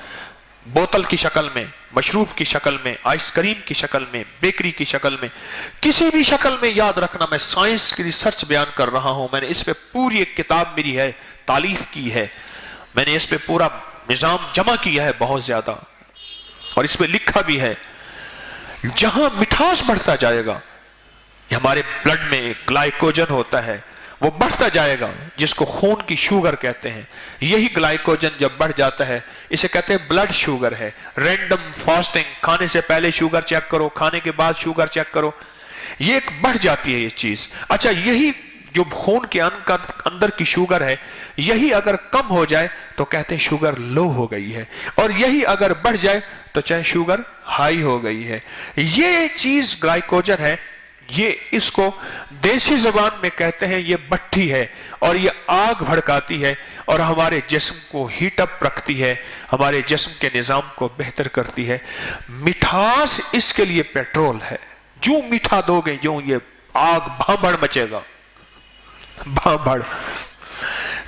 بوتل کی شکل میں, مشروب کی شکل میں, آئس کریم کی شکل میں, بیکری کی شکل میں, کسی بھی شکل میں. یاد رکھنا میں سائنس کی ریسرچ بیان کر رہا ہوں, میں نے اس پہ پوری ایک کتاب میری ہے, تالیف کی ہے, میں نے اس پہ پورا نظام جمع کیا ہے بہت زیادہ, اور اس پہ لکھا بھی ہے. جہاں مٹھاس بڑھتا جائے گا, ہمارے بلڈ میں گلائکوجن ہوتا ہے, وہ بڑھتا جائے گا, جس کو خون کی شوگر کہتے ہیں. یہی گلائکوجن جب بڑھ جاتا ہے, اسے کہتے ہیں بلڈ شوگر ہے. رینڈم فاسٹنگ, کھانے سے پہلے شوگر چیک کرو, کھانے کے بعد شوگر چیک کرو, یہ ایک بڑھ جاتی ہے یہ چیز. اچھا, یہی جو خون کے اندر کی شوگر ہے, یہی اگر کم ہو جائے تو کہتے ہیں شوگر لو ہو گئی ہے, اور یہی اگر بڑھ جائے تو چاہے شوگر ہائی ہو گئی ہے. یہ چیز گلائکوجن ہے, یہ اس کو دیسی زبان میں کہتے ہیں یہ بٹھی ہے, اور یہ آگ بھڑکاتی ہے, اور ہمارے جسم کو ہیٹ اپ رکھتی ہے, ہمارے جسم کے نظام کو بہتر کرتی ہے. مٹھاس اس کے لیے پیٹرول ہے. جو میٹھا دو گے جو یہ آگ بھانبڑ مچے گا, بھانبڑ.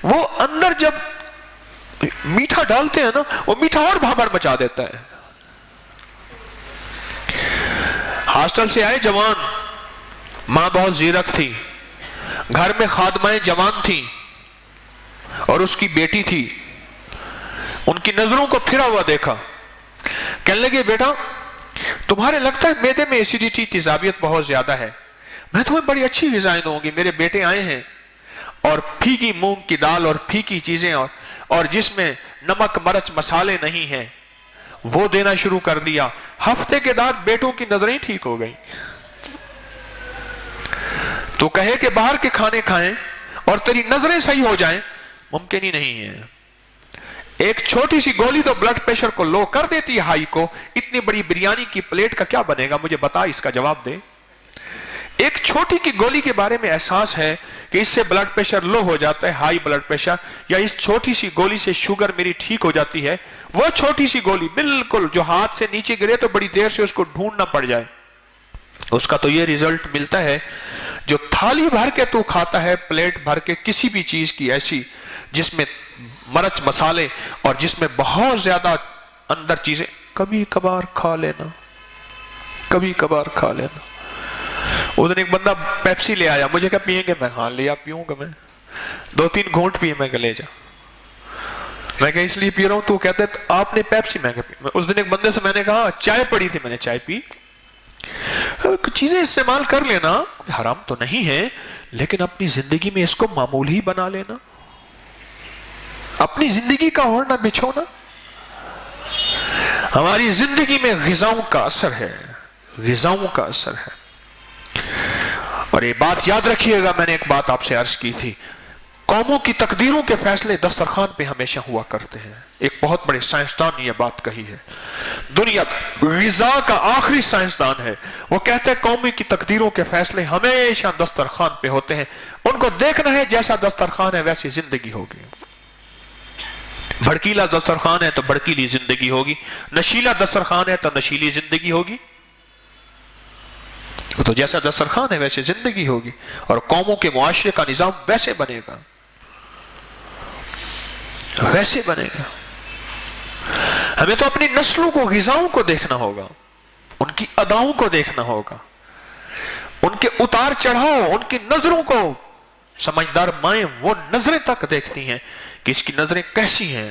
وہ اندر جب میٹھا ڈالتے ہیں نا, وہ میٹھا اور بھانبڑ مچا دیتا ہے. ہاسٹل سے آئے جوان, ماں بہت زیرک تھی, گھر میں خادمائیں جوان تھیں, اور اس کی بیٹی تھی. ان کی نظروں کو پھرا ہوا دیکھا, کہنے لگے بیٹا تمہارے لگتا ہے معدے میں ایسیڈیٹی, تیزابیت بہت زیادہ ہے, میں تمہیں بڑی اچھی غذائیں دوں گی. میرے بیٹے آئے ہیں اور پھیکی مونگ کی دال اور پھیکی چیزیں اور جس میں نمک مرچ مسالے نہیں ہیں وہ دینا شروع کر دیا. ہفتے کے بعد بیٹوں کی نظریں ٹھیک ہو گئیں. تو کہے کہ باہر کے کھانے کھائیں اور تیری نظریں صحیح ہو جائیں, ممکن ہی نہیں ہے. ایک چھوٹی سی گولی تو بلڈ پریشر کو لو کر دیتی ہے, ہائی کو. اتنی بڑی بریانی کی پلیٹ کا کیا بنے گا, مجھے بتا, اس کا جواب دے. ایک چھوٹی کی گولی کے بارے میں احساس ہے کہ اس سے بلڈ پریشر لو ہو جاتا ہے, ہائی بلڈ پریشر, یا اس چھوٹی سی گولی سے شوگر میری ٹھیک ہو جاتی ہے. وہ چھوٹی سی گولی بالکل جو ہاتھ سے نیچے گرے تو بڑی دیر سے اس کو ڈھونڈنا پڑ جائے, اس کا تو یہ ریزلٹ ملتا ہے. جو تھالی بھر کے تو کھاتا ہے, پلیٹ بھر کے کسی بھی چیز کی ایسی جس میں مرچ مسالے اور جس میں بہت زیادہ اندر چیزیں, کبھی کبھار کھا لینا, کبھی کبھار کھا لینا. اس دن ایک بندہ پیپسی لے آیا, مجھے کہا پیئیں گے, میں ہاں لیا پیوں گا. میں 2-3 گھونٹ پیے, میں کہ لے جا. میں کہ اس لیے پی رہا ہوں, تو کہتے آپ نے پیپسی, میں کہ اس دن ایک بندے سے میں نے کہا چائے پڑی تھی, میں نے چائے پی. چیزیں استعمال کر لینا حرام تو نہیں ہے, لیکن اپنی زندگی میں اس کو معمول ہی بنا لینا, اپنی زندگی کا اوڑھنا بچھونا. ہماری زندگی میں غذاؤں کا اثر ہے, غذاؤں کا اثر ہے. اور یہ بات یاد رکھیے گا, میں نے ایک بات آپ سے عرض کی تھی, قوموں کی تقدیروں کے فیصلے دسترخوان پہ ہمیشہ ہوا کرتے ہیں. ایک بہت بڑے سائنسدان نے یہ بات کہی ہے, دنیا غذا کا آخری سائنسدان ہے, وہ کہتے ہیں قومی کی تقدیروں کے فیصلے ہمیشہ دسترخوان پہ ہوتے ہیں. ان کو دیکھنا ہے جیسا دسترخوان ہے ویسی زندگی ہوگی. بھڑکیلا دسترخوان ہے تو بھڑکیلی زندگی ہوگی, نشیلا دسترخوان ہے تو نشیلی زندگی ہوگی. تو جیسا دسترخوان ہے ویسے زندگی ہوگی, اور قوموں کے معاشرے کا نظام ویسے بنے گا, ویسے بنے گا. ہمیں تو اپنی نسلوں کو, غذاؤں کو دیکھنا ہوگا, ان کی اداؤں کو دیکھنا ہوگا, ان کے اتار چڑھاؤ, ان کی نظروں کو. سمجھدار مائیں وہ نظریں تک دیکھتی ہیں کہ اس کی نظریں کیسی ہیں,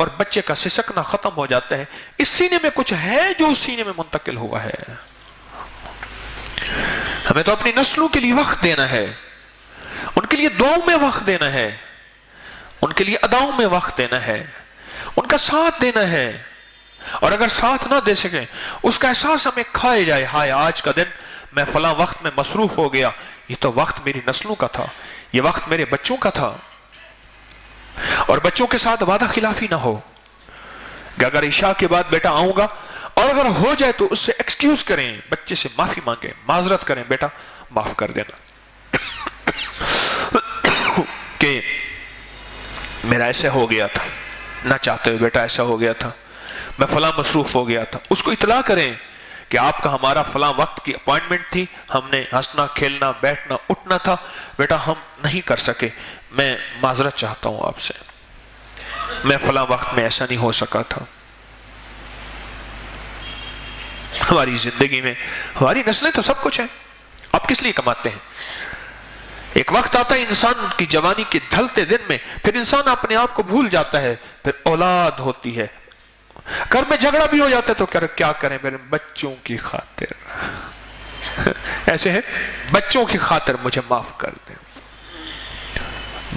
اور بچے کا سسکنا ختم ہو جاتا ہے. اس سینے میں کچھ ہے جو اس سینے میں منتقل ہوا ہے. ہمیں تو اپنی نسلوں کے لیے وقت دینا ہے, ان کے لیے دعاؤں میں وقت دینا ہے, ان کے لیے اداؤں میں وقت دینا ہے, ان کا ساتھ دینا ہے. اور اگر ساتھ نہ دے سکیں, اس کا احساس ہمیں کھائے جائے, ہائے آج کا دن میں فلاں وقت میں مصروف ہو گیا, یہ تو وقت میری نسلوں کا تھا, یہ وقت میرے بچوں کا تھا. اور بچوں کے ساتھ وعدہ خلافی نہ ہو کہ اگر عشاء کے بعد بیٹا آؤں گا, اور اگر ہو جائے تو اس سے ایکسکیوز کریں, بچے سے معافی مانگیں, معذرت کریں, بیٹا معاف کر دینا کہ میرا ایسے ہو گیا تھا, نہ چاہتے ہوئے بیٹا ایسا ہو گیا تھا, میں فلاں مصروف ہو گیا تھا. اس کو اطلاع کریں کہ آپ کا ہمارا فلاں وقت کی اپوائنٹمنٹ تھی, ہم نے ہنسنا کھیلنا بیٹھنا اٹھنا تھا, بیٹا ہم نہیں کر سکے, میں معذرت چاہتا ہوں آپ سے, میں فلاں وقت میں ایسا نہیں ہو سکا تھا. ہماری زندگی میں ہماری نسلیں تو سب کچھ ہیں, آپ کس لیے کماتے ہیں؟ ایک وقت آتا ہے انسان کی جوانی کے ڈھلتے دن میں, پھر انسان اپنے آپ کو بھول جاتا ہے, پھر اولاد ہوتی ہے, گھر میں جھگڑا بھی ہو جاتا ہے تو کیا کریں, میرے بچوں کی خاطر ایسے ہے, بچوں کی خاطر مجھے معاف کر دیں,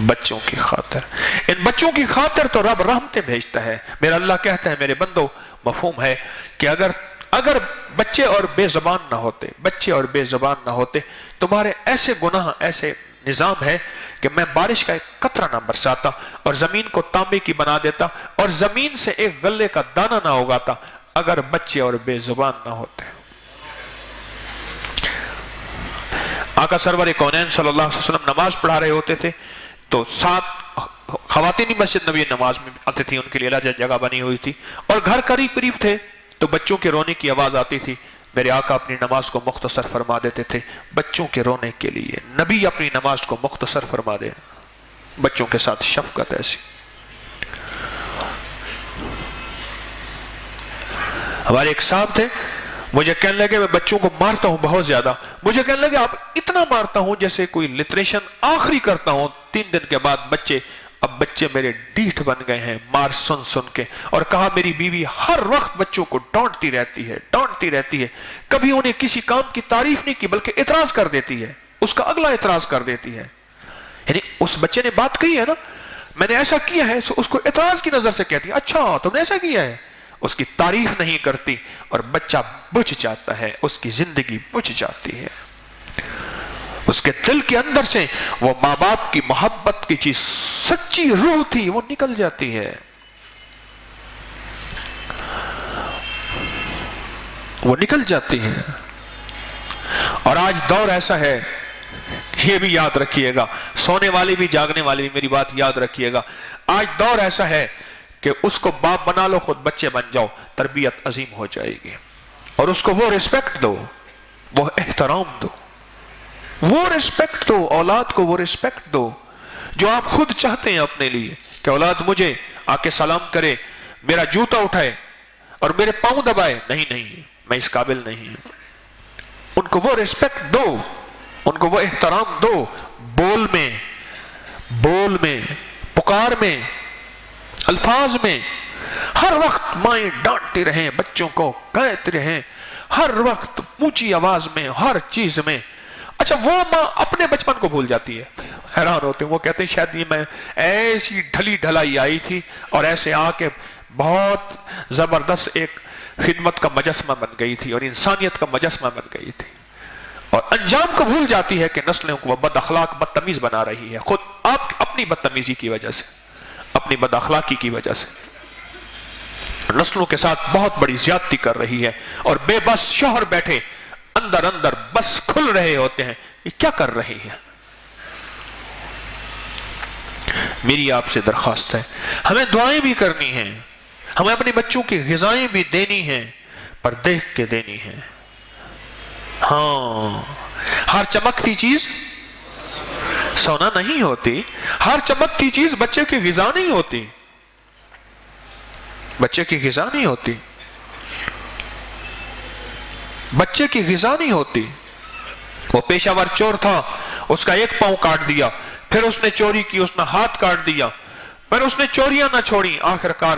بچوں کی خاطر. ان بچوں کی خاطر تو رب رحمتیں بھیجتا ہے. میرا اللہ کہتا ہے میرے بندو, مفہوم ہے کہ اگر بچے اور بے زبان نہ ہوتے, بچے اور بے زبان نہ ہوتے, تمہارے ایسے گناہ, ایسے نظام ہے کہ میں بارش کا ایک قطرہ نہ برساتا اور زمین کو تانبے کی بنا دیتا اور زمین سے ایک غلے کا دانہ نہ اگاتا اگر بچے اور بے زبان نہ ہوتے. آقا سرور کونین صلی اللہ علیہ وسلم نماز پڑھا رہے ہوتے تھے تو 7 خواتین مسجد نبی نماز میں آتے تھی, ان کے لیے الگ جگہ بنی ہوئی تھی, اور گھر قریب تھے تو بچوں کے رونے کی آواز آتی تھی. میرے آقا اپنی نماز کو مختصر فرما دیتے تھے بچوں کے رونے کے لیے. نبی اپنی نماز کو مختصر فرما دے, بچوں کے ساتھ شفقت ایسی. ہمارے ایک صاحب تھے, مجھے کہنے لگے میں بچوں کو مارتا ہوں بہت زیادہ. مجھے کہنے لگے آپ اتنا مارتا ہوں جیسے کوئی لٹریشن آخری کرتا ہوں. 3 دن کے بعد بچے میرے ڈیٹھ بن گئے ہیں مار سن کے. اور کہا میری بیوی ہر وقت بچوں کو ڈانٹتی رہتی ہے, کبھی انہیں کسی کام کی تعریف نہیں کی بلکہ اعتراض کر دیتی ہے, اس کا اگلا اعتراض کر دیتی ہے. یعنی اس بچے نے بات کہی ہے نا, میں نے ایسا کیا ہے, اس کو اعتراض کی نظر سے کہتی ہے, اچھا تم نے ایسا کیا ہے, اس کی تعریف نہیں کرتی, اور بچہ بجھ جاتا ہے, اس کی زندگی بجھ جاتی ہے. اس کے دل کے اندر سے وہ ماں باپ کی محبت کی چیز, سچی روح تھی, وہ نکل جاتی ہے, وہ نکل جاتی ہے. اور آج دور ایسا ہے, یہ بھی یاد رکھیے گا, سونے والے بھی جاگنے والے بھی میری بات یاد رکھیے گا, آج دور ایسا ہے کہ اس کو باپ بنا لو, خود بچے بن جاؤ, تربیت عظیم ہو جائے گی. اور اس کو وہ رسپیکٹ دو, وہ احترام دو, وہ رسپیکٹ دو, اولاد کو وہ رسپیکٹ دو جو آپ خود چاہتے ہیں اپنے لیے, کہ اولاد مجھے آ کے سلام کرے, میرا جوتا اٹھائے اور میرے پاؤں دبائے. نہیں, میں اس قابل نہیں ہوں. ان کو وہ رسپیکٹ دو, ان کو وہ احترام دو, بول میں, پکار میں, الفاظ میں. ہر وقت مائیں ڈانٹتی رہیں, بچوں کو کہتے رہیں, ہر وقت اونچی آواز میں, ہر چیز میں. اچھا وہ ماں اپنے بچپن کو بھول جاتی ہے, حیران ہوتے ہیں, وہ کہتے ہیں شاید یہ میں ایسی ڈھلی ڈھلائی آئی تھی اور ایسے آ کے بہت زبردست ایک خدمت کا مجسمہ بن گئی تھی اور انسانیت کا مجسمہ بن گئی تھی, اور انجام کو بھول جاتی ہے کہ نسلوں کو وہ بد اخلاق بدتمیز بنا رہی ہے, خود آپ اپنی بدتمیزی کی وجہ سے, اپنی بد اخلاقی کی وجہ سے نسلوں کے ساتھ بہت بڑی زیادتی کر رہی ہے. اور بے بس شوہر بیٹھے اندر بس کھل رہے ہوتے ہیں, یہ کیا کر رہی ہے. میری آپ سے درخواست ہے, ہمیں دعائیں بھی کرنی ہیں, ہمیں اپنے بچوں کی غذائیں بھی دینی ہیں, پر دیکھ کے دینی ہیں. ہاں, ہر چمکتی چیز سونا نہیں ہوتی, ہر چمکتی چیز بچے کی غذا نہیں ہوتی, بچے کی غذا نہیں ہوتی, بچے کی غذا نہیں ہوتی. وہ پیشہ ور چور تھا, اس کا ایک پاؤں کاٹ دیا, پھر اس نے چوری کی, اس نے ہاتھ کاٹ دیا, پھر اس نے چوریاں نہ چھوڑی, آخرکار